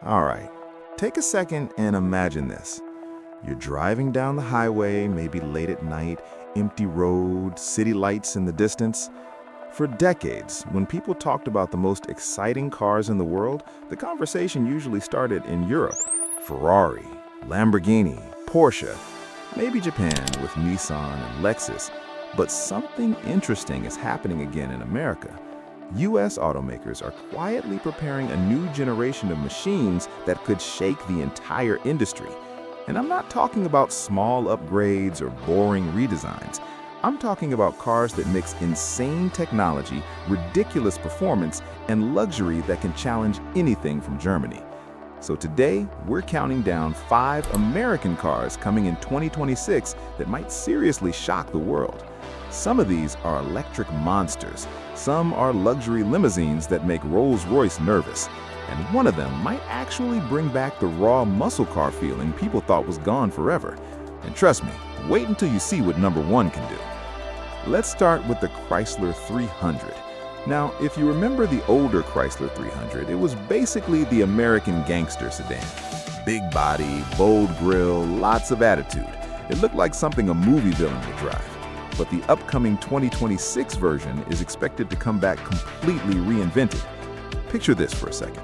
All right, take a second and imagine this. You're driving down the highway, maybe late at night, empty road, city lights in the distance. For decades, when people talked about the most exciting cars in the world, the conversation usually started in Europe. Ferrari, Lamborghini, Porsche, maybe Japan with Nissan and Lexus. But something interesting is happening again in America. US automakers are quietly preparing a new generation of machines that could shake the entire industry. And I'm not talking about small upgrades or boring redesigns. I'm talking about cars that mix insane technology, ridiculous performance, and luxury that can challenge anything from Germany. So today, we're counting down 5 American cars coming in 2026 that might seriously shock the world. Some of these are electric monsters. Some are luxury limousines that make Rolls-Royce nervous. And one of them might actually bring back the raw muscle car feeling people thought was gone forever. And trust me, wait until you see what number 1 can do. Let's start with the Chrysler 300. Now, if you remember the older Chrysler 300, it was basically the American gangster sedan. Big body, bold grille, lots of attitude. It looked like something a movie villain would drive. But the upcoming 2026 version is expected to come back completely reinvented. Picture this for a second.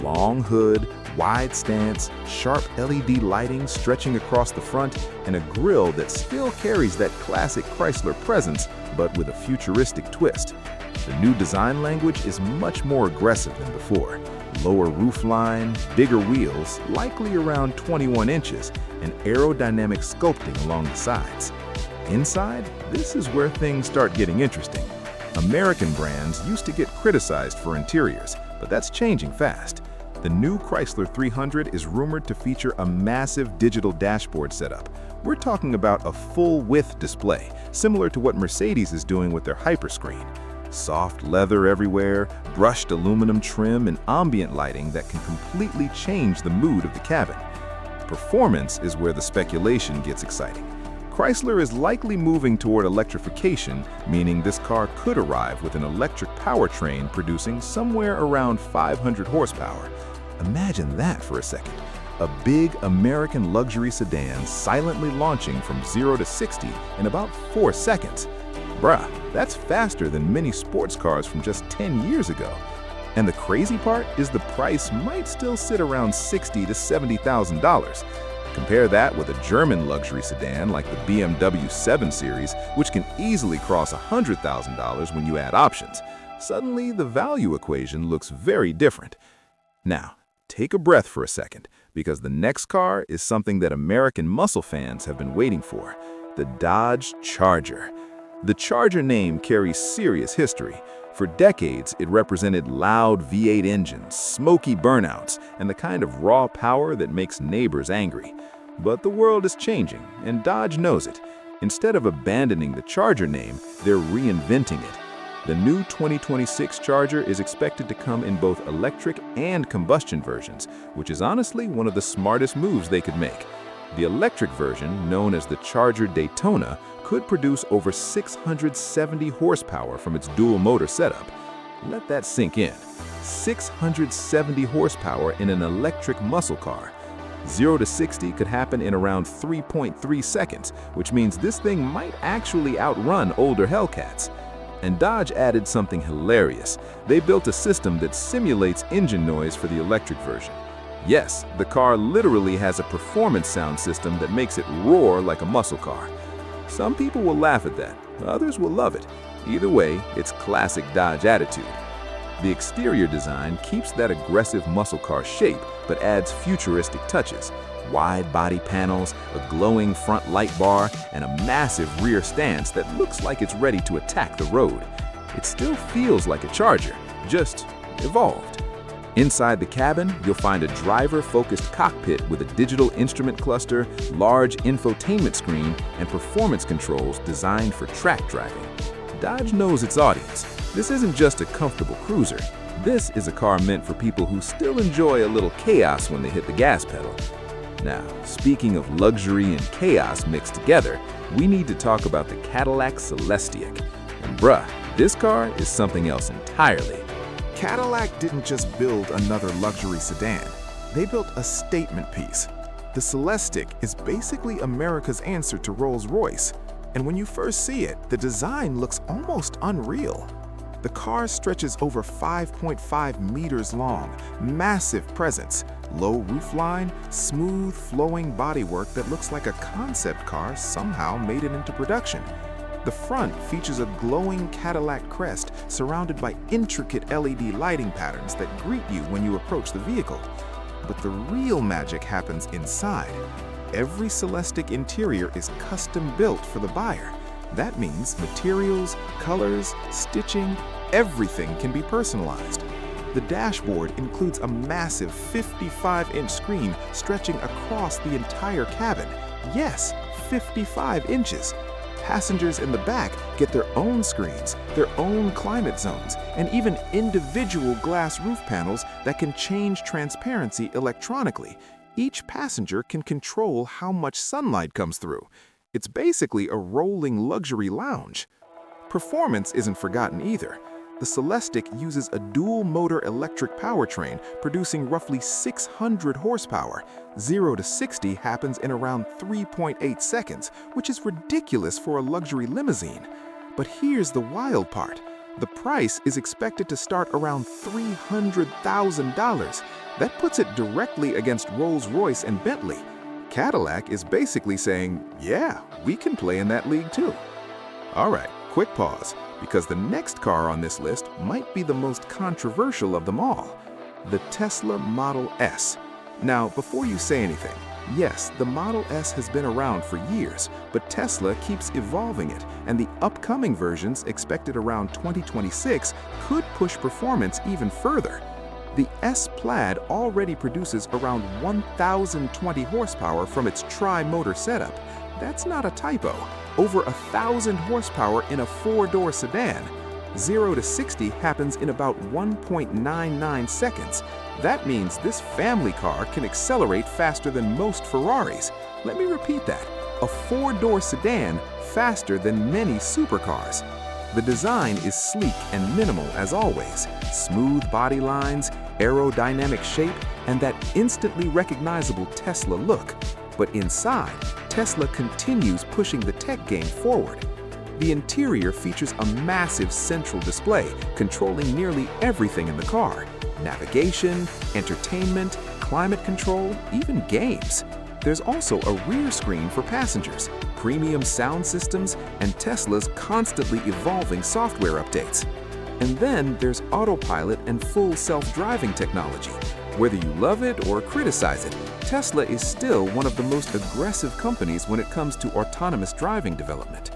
Long hood, wide stance, sharp LED lighting stretching across the front, and a grille that still carries that classic Chrysler presence, but with a futuristic twist. The new design language is much more aggressive than before. Lower roofline, bigger wheels, likely around 21 inches, and aerodynamic sculpting along the sides. Inside, this is where things start getting interesting. American brands used to get criticized for interiors, but that's changing fast. The new Chrysler 300 is rumored to feature a massive digital dashboard setup. We're talking about a full-width display, similar to what Mercedes is doing with their Hyperscreen. Soft leather everywhere, brushed aluminum trim, and ambient lighting that can completely change the mood of the cabin. Performance is where the speculation gets exciting. Chrysler is likely moving toward electrification, meaning this car could arrive with an electric powertrain producing somewhere around 500 horsepower. Imagine that for a second. A big American luxury sedan silently launching from 0 to 60 in about 4 seconds. Bruh, that's faster than many sports cars from just 10 years ago. And the crazy part is the price might still sit around $60,000 to $70,000. Compare that with a German luxury sedan like the BMW 7 Series, which can easily cross $100,000 when you add options. Suddenly, the value equation looks very different. Now, take a breath for a second, because the next car is something that American muscle fans have been waiting for: the Dodge Charger. The Charger name carries serious history. For decades, it represented loud V8 engines, smoky burnouts, and the kind of raw power that makes neighbors angry. But the world is changing, and Dodge knows it. Instead of abandoning the Charger name, they're reinventing it. The new 2026 Charger is expected to come in both electric and combustion versions, which is honestly one of the smartest moves they could make. The electric version, known as the Charger Daytona, could produce over 670 horsepower from its dual-motor setup. Let that sink in. 670 horsepower in an electric muscle car. 0 to 60 could happen in around 3.3 seconds, which means this thing might actually outrun older Hellcats. And Dodge added something hilarious. They built a system that simulates engine noise for the electric version. Yes, the car literally has a performance sound system that makes it roar like a muscle car. Some people will laugh at that, others will love it. Either way, it's classic Dodge attitude. The exterior design keeps that aggressive muscle car shape, but adds futuristic touches. Wide body panels, a glowing front light bar, and a massive rear stance that looks like it's ready to attack the road. It still feels like a Charger, just evolved. Inside the cabin, you'll find a driver-focused cockpit with a digital instrument cluster, large infotainment screen, and performance controls designed for track driving. Dodge knows its audience. This isn't just a comfortable cruiser. This is a car meant for people who still enjoy a little chaos when they hit the gas pedal. Now, speaking of luxury and chaos mixed together, we need to talk about the Cadillac Celestiq. And bruh, this car is something else entirely. Cadillac didn't just build another luxury sedan. They built a statement piece. The Celestiq is basically America's answer to Rolls-Royce, and when you first see it, the design looks almost unreal. The car stretches over 5.5 meters long, massive presence, low roofline, smooth flowing bodywork that looks like a concept car somehow made it into production. The front features a glowing Cadillac crest surrounded by intricate LED lighting patterns that greet you when you approach the vehicle. But the real magic happens inside. Every Celestiq interior is custom built for the buyer. That means materials, colors, stitching, everything can be personalized. The dashboard includes a massive 55-inch screen stretching across the entire cabin. Yes, 55 inches. Passengers in the back get their own screens, their own climate zones, and even individual glass roof panels that can change transparency electronically. Each passenger can control how much sunlight comes through. It's basically a rolling luxury lounge. Performance isn't forgotten either. The Celestiq uses a dual-motor electric powertrain producing roughly 600 horsepower. 0 to 60 happens in around 3.8 seconds, which is ridiculous for a luxury limousine. But here's the wild part. The price is expected to start around $300,000. That puts it directly against Rolls-Royce and Bentley. Cadillac is basically saying, yeah, we can play in that league too. All right, quick pause, because the next car on this list might be the most controversial of them all, the Tesla Model S. Now, before you say anything, yes, the Model S has been around for years, but Tesla keeps evolving it, and the upcoming versions expected around 2026 could push performance even further. The S-Plaid already produces around 1,020 horsepower from its tri-motor setup. That's not a typo. Over 1,000 horsepower in a four-door sedan. 0 to 60 happens in about 1.99 seconds. That means this family car can accelerate faster than most Ferraris. Let me repeat that. A four-door sedan faster than many supercars. The design is sleek and minimal as always. Smooth body lines, aerodynamic shape, and that instantly recognizable Tesla look. But inside, Tesla continues pushing the tech game forward. The interior features a massive central display controlling nearly everything in the car. Navigation, entertainment, climate control, even games. There's also a rear screen for passengers, premium sound systems, and Tesla's constantly evolving software updates. And then there's autopilot and full self-driving technology. Whether you love it or criticize it, Tesla is still one of the most aggressive companies when it comes to autonomous driving development.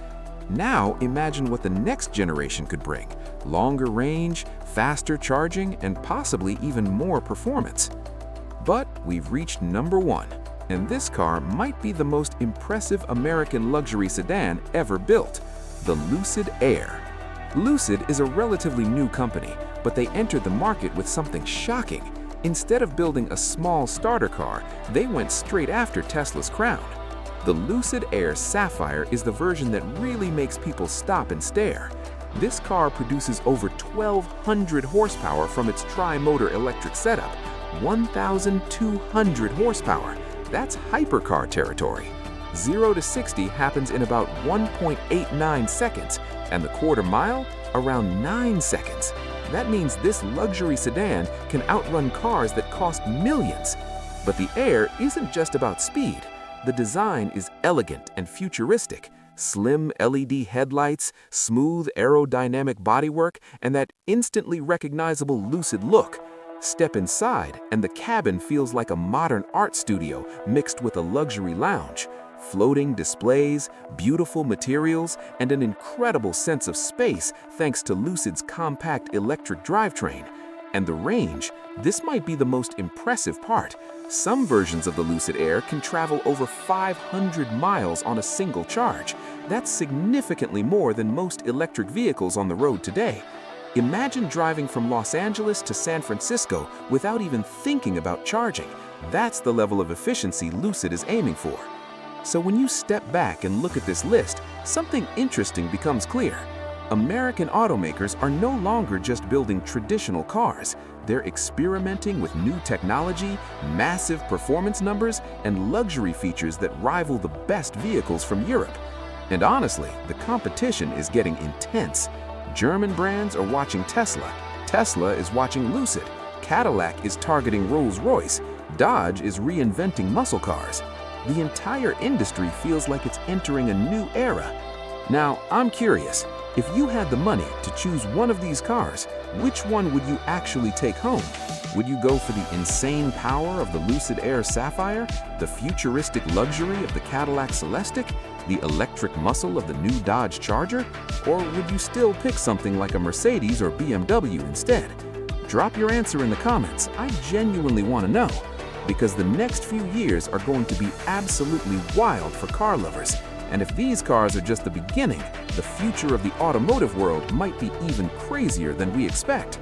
Now imagine what the next generation could bring: longer range, faster charging, and possibly even more performance. But we've reached number one, and this car might be the most impressive American luxury sedan ever built, the Lucid Air. Lucid is a relatively new company, but they entered the market with something shocking. Instead of building a small starter car, they went straight after Tesla's crown. The Lucid Air Sapphire is the version that really makes people stop and stare. This car produces over 1,200 horsepower from its tri-motor electric setup. 1,200 horsepower. That's hypercar territory. 0 to 60 happens in about 1.89 seconds, and the quarter mile around 9 seconds. That means this luxury sedan can outrun cars that cost millions. But the Air isn't just about speed. The design is elegant and futuristic. Slim LED headlights, smooth aerodynamic bodywork, and that instantly recognizable Lucid look. Step inside, and the cabin feels like a modern art studio mixed with a luxury lounge. Floating displays, beautiful materials, and an incredible sense of space thanks to Lucid's compact electric drivetrain. And the range, this might be the most impressive part. Some versions of the Lucid Air can travel over 500 miles on a single charge. That's significantly more than most electric vehicles on the road today. Imagine driving from Los Angeles to San Francisco without even thinking about charging. That's the level of efficiency Lucid is aiming for. So when you step back and look at this list, something interesting becomes clear. American automakers are no longer just building traditional cars. They're experimenting with new technology, massive performance numbers, and luxury features that rival the best vehicles from Europe. And honestly, the competition is getting intense. German brands are watching Tesla. Tesla is watching Lucid. Cadillac is targeting Rolls-Royce. Dodge is reinventing muscle cars. The entire industry feels like it's entering a new era. Now, I'm curious, if you had the money to choose one of these cars, which one would you actually take home? Would you go for the insane power of the Lucid Air Sapphire, the futuristic luxury of the Cadillac Celestiq, the electric muscle of the new Dodge Charger? Or would you still pick something like a Mercedes or BMW instead? Drop your answer in the comments. I genuinely want to know, because the next few years are going to be absolutely wild for car lovers. And if these cars are just the beginning, the future of the automotive world might be even crazier than we expect.